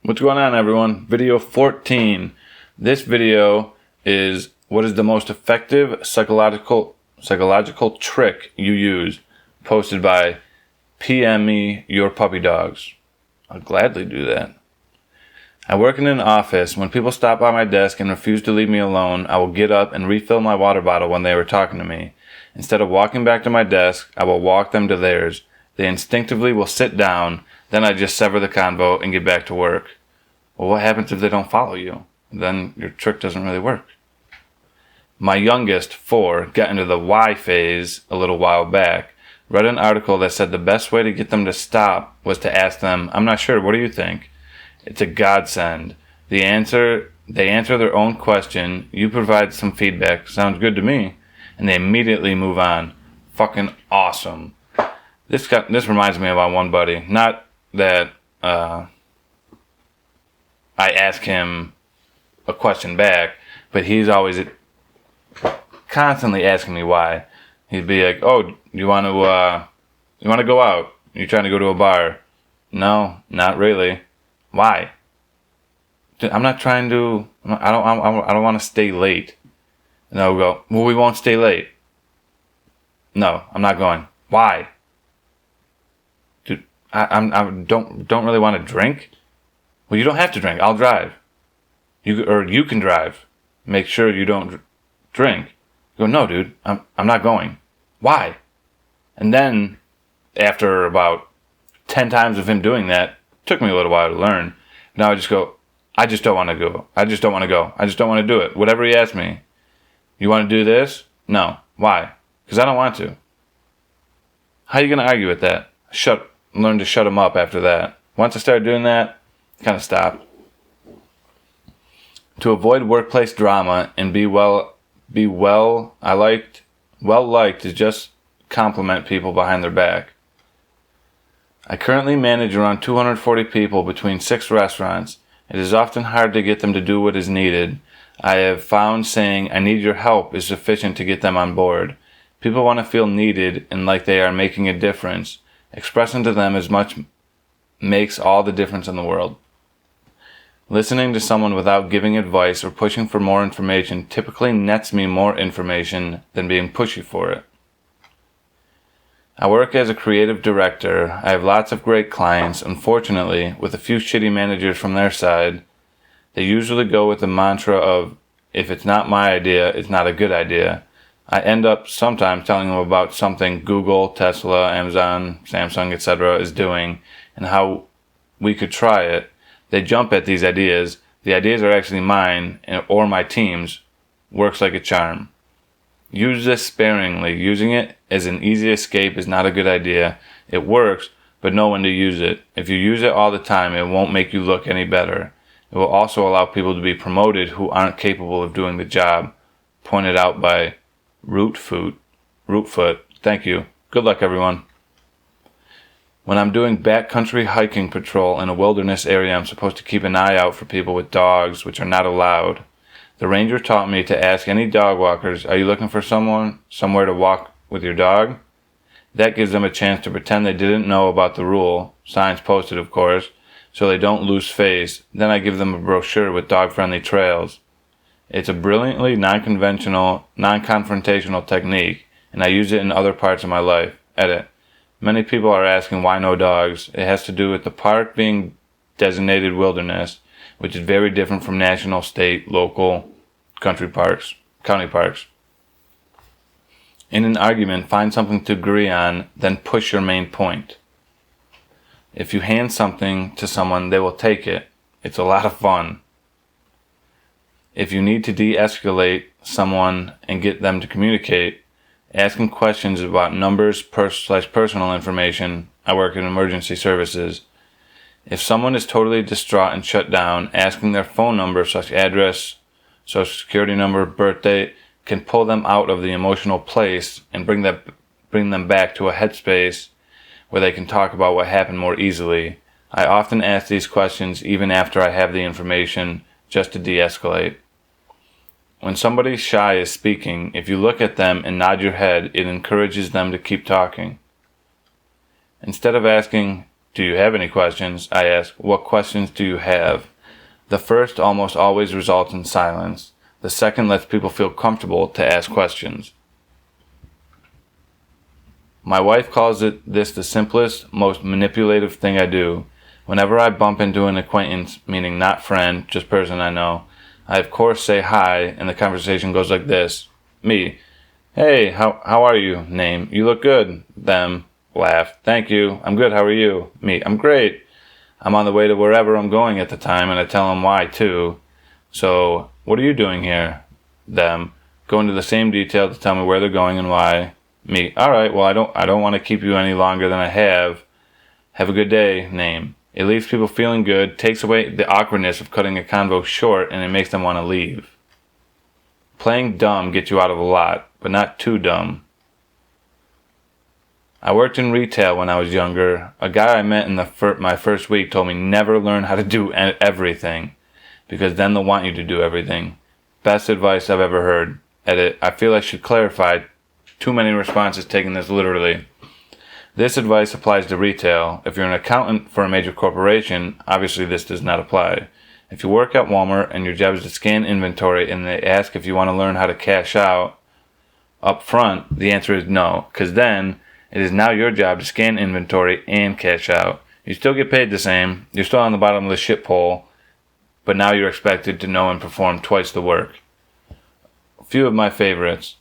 What's going on, everyone? Video 14. This video is what is the most effective psychological trick you use, posted by PM me your puppy dogs. I'll gladly do that. I work in an office. When people stop by my desk and refuse to leave me alone, I will get up and refill my water bottle when they were talking to me. Instead of walking back to my desk, I will walk them to theirs. They instinctively will sit down, then I just sever the convo and get back to work. Well, what happens if they don't follow you? Then your trick doesn't really work. My youngest, 4, got into the why phase a little while back. Read an article that said the best way to get them to stop was to ask them, "I'm not sure, what do you think?" It's a godsend. They answer their own question, you provide some feedback, sounds good to me, and they immediately move on. Fucking awesome. This reminds me about one buddy. Not that I ask him a question back, but he's always constantly asking me why. He'd be like, "Oh, you want to go out? You trying to go to a bar?" "No, not really." "Why?" "I'm not trying to. I don't want to stay late." And I'll go, "Well, we won't stay late." "No, I'm not going." "Why?" "Dude, I don't really want to drink." "Well, you don't have to drink. I'll drive. You can drive. Make sure you don't drink." You go, "No, dude, I'm not going." "Why?" And then, after about 10 times of him doing that, took me a little while to learn. Now I just go, "I just don't want to go. I just don't want to go. I just don't want to do it. Whatever he asks me. You want to do this?" "No." "Why?" "Because I don't want to." How are you going to argue with that? Learn to shut him up after that. Once I started doing that, kind of stopped. To avoid workplace drama and be well liked is just compliment people behind their back. I currently manage around 240 people between 6 restaurants. It is often hard to get them to do what is needed. I have found saying, "I need your help" is sufficient to get them on board. People want to feel needed and like they are making a difference. Expressing to them as much makes all the difference in the world. Listening to someone without giving advice or pushing for more information typically nets me more information than being pushy for it. I work as a creative director. I have lots of great clients. Unfortunately, with a few shitty managers from their side, they usually go with the mantra of, "If it's not my idea, it's not a good idea." I end up sometimes telling them about something Google, Tesla, Amazon, Samsung, etc. is doing and how we could try it. They jump at these ideas. The ideas are actually mine or my team's. Works like a charm. Use this sparingly. Using it as an easy escape is not a good idea. It works, but know when to use it. If you use it all the time, it won't make you look any better. It will also allow people to be promoted who aren't capable of doing the job. Pointed out by Rootfoot. Thank you. Good luck, everyone. When I'm doing backcountry hiking patrol in a wilderness area, I'm supposed to keep an eye out for people with dogs, which are not allowed. The ranger taught me to ask any dog walkers, "Are you looking for somewhere to walk with your dog?" That gives them a chance to pretend they didn't know about the rule, signs posted of course, so they don't lose face. Then I give them a brochure with dog-friendly trails. It's a brilliantly non-confrontational technique, and I use it in other parts of my life. Edit. Many people are asking why no dogs. It has to do with the park being designated wilderness, which is very different from national, state, local, county parks. In an argument, find something to agree on, then push your main point. If you hand something to someone, they will take it. It's a lot of fun. If you need to de-escalate someone and get them to communicate, asking questions about numbers / personal information. I work in emergency services. If someone is totally distraught and shut down, asking their phone number / address, social security number, birthday, can pull them out of the emotional place and bring them back to a headspace where they can talk about what happened more easily. I often ask these questions even after I have the information, just to de-escalate. When somebody shy is speaking, if you look at them and nod your head, it encourages them to keep talking. Instead of asking, "Do you have any questions?" I ask, "What questions do you have?" The first almost always results in silence. The second lets people feel comfortable to ask questions. My wife calls this the simplest, most manipulative thing I do. Whenever I bump into an acquaintance, meaning not friend, just person I know, I of course say hi, and the conversation goes like this. Me: "Hey, how are you?" Name: "You look good." Them: laugh: "Thank you. I'm good. How are you?" Me: "I'm great. I'm on the way to wherever I'm going at the time," and I tell them why too. "So, what are you doing here?" Them: "Go into the same detail to tell me where they're going and why." Me: "All right. Well, I don't want to keep you any longer than I have. Have a good day." Name: "It leaves people feeling good, takes away the awkwardness of cutting a convo short, and it makes them want to leave." Playing dumb gets you out of a lot, but not too dumb. I worked in retail when I was younger. A guy I met in my first week told me never learn how to do everything, because then they'll want you to do everything. Best advice I've ever heard. Edit: I feel I should clarify. Too many responses taking this literally. This advice applies to retail. If you're an accountant for a major corporation, obviously this does not apply. If you work at Walmart and your job is to scan inventory and they ask if you want to learn how to cash out up front, the answer is no, because then it is now your job to scan inventory and cash out. You still get paid the same. You're still on the bottom of the ship pole, but now you're expected to know and perform twice the work. A few of my favorites.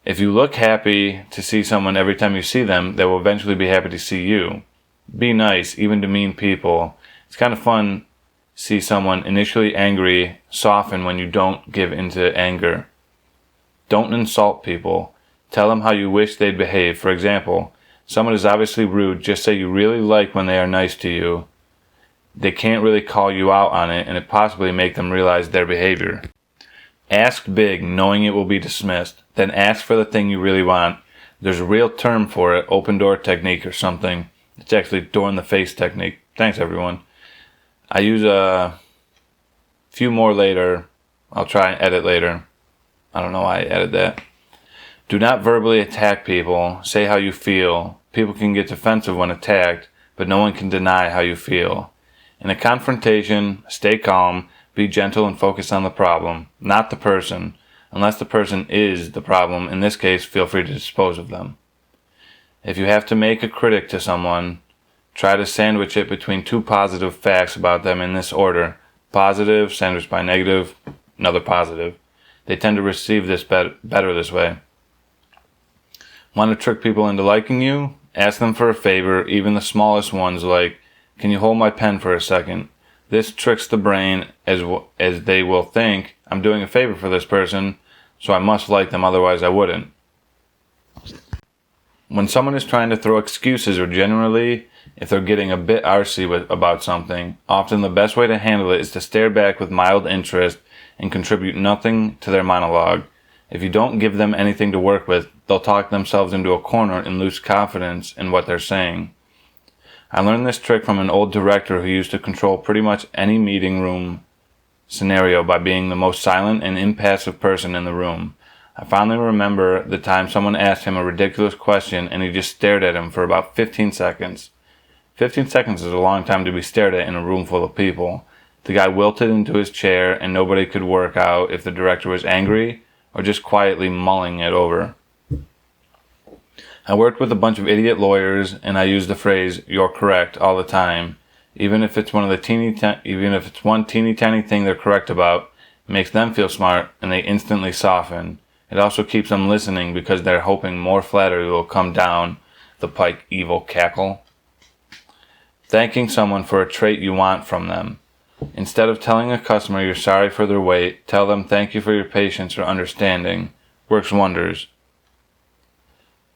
If you look happy to see someone every time you see them, they will eventually be happy to see you. Be nice, even to mean people. It's kind of fun to see someone initially angry soften when you don't give into anger. Don't insult people. Tell them how you wish they'd behave. For example, someone is obviously rude. Just say you really like when they are nice to you. They can't really call you out on it, and it possibly make them realize their behavior. Ask big, knowing it will be dismissed. Then ask for the thing you really want. There's a real term for it, open door technique or something. It's actually door in the face technique. Thanks, everyone. I use a few more later. I'll try and edit later. I don't know why I added that. Do not verbally attack people. Say how you feel. People can get defensive when attacked, but no one can deny how you feel. In a confrontation, stay calm. Be gentle and focus on the problem, not the person. Unless the person is the problem, in this case, feel free to dispose of them. If you have to make a critic to someone, try to sandwich it between two positive facts about them in this order. Positive, sandwiched by negative, another positive. They tend to receive this better this way. Want to trick people into liking you? Ask them for a favor, even the smallest ones like, "Can you hold my pen for a second?" This tricks the brain as they will think, "I'm doing a favor for this person, so I must like them, otherwise I wouldn't." When someone is trying to throw excuses, or generally if they're getting a bit arsy about something, often the best way to handle it is to stare back with mild interest and contribute nothing to their monologue. If you don't give them anything to work with, they'll talk themselves into a corner and lose confidence in what they're saying. I learned this trick from an old director who used to control pretty much any meeting room scenario by being the most silent and impassive person in the room. I finally remember the time someone asked him a ridiculous question and he just stared at him for about 15 seconds. 15 seconds is a long time to be stared at in a room full of people. The guy wilted into his chair and nobody could work out if the director was angry or just quietly mulling it over. I worked with a bunch of idiot lawyers, and I use the phrase "you're correct" all the time, even if it's one teeny tiny thing they're correct about. It makes them feel smart, and they instantly soften. It also keeps them listening because they're hoping more flattery will come down the pike. Evil cackle. Thanking someone for a trait you want from them. Instead of telling a customer you're sorry for their wait, tell them thank you for your patience or understanding. Works wonders.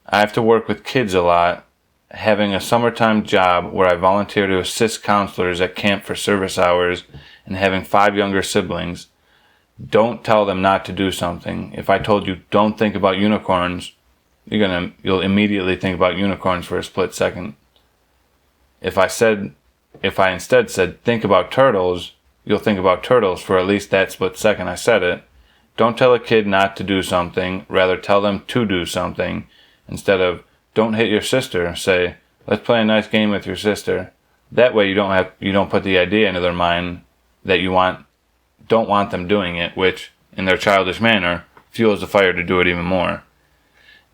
I have to work with kids a lot, having a summertime job where I volunteer to assist counselors at camp for service hours and having 5 younger siblings. Don't tell them not to do something. If I told you don't think about unicorns, you'll immediately think about unicorns for a split second. If I instead said think about turtles, you'll think about turtles for at least that split second I said it. Don't tell a kid not to do something, rather tell them to do something. Instead of, don't hit your sister, say, let's play a nice game with your sister. That way you don't put the idea into their mind that you don't want them doing it, which in their childish manner fuels the fire to do it even more.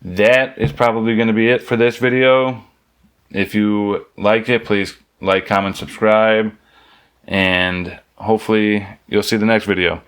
That is probably going to be it for this video. If you like it, please like, comment, subscribe, and hopefully you'll see the next video.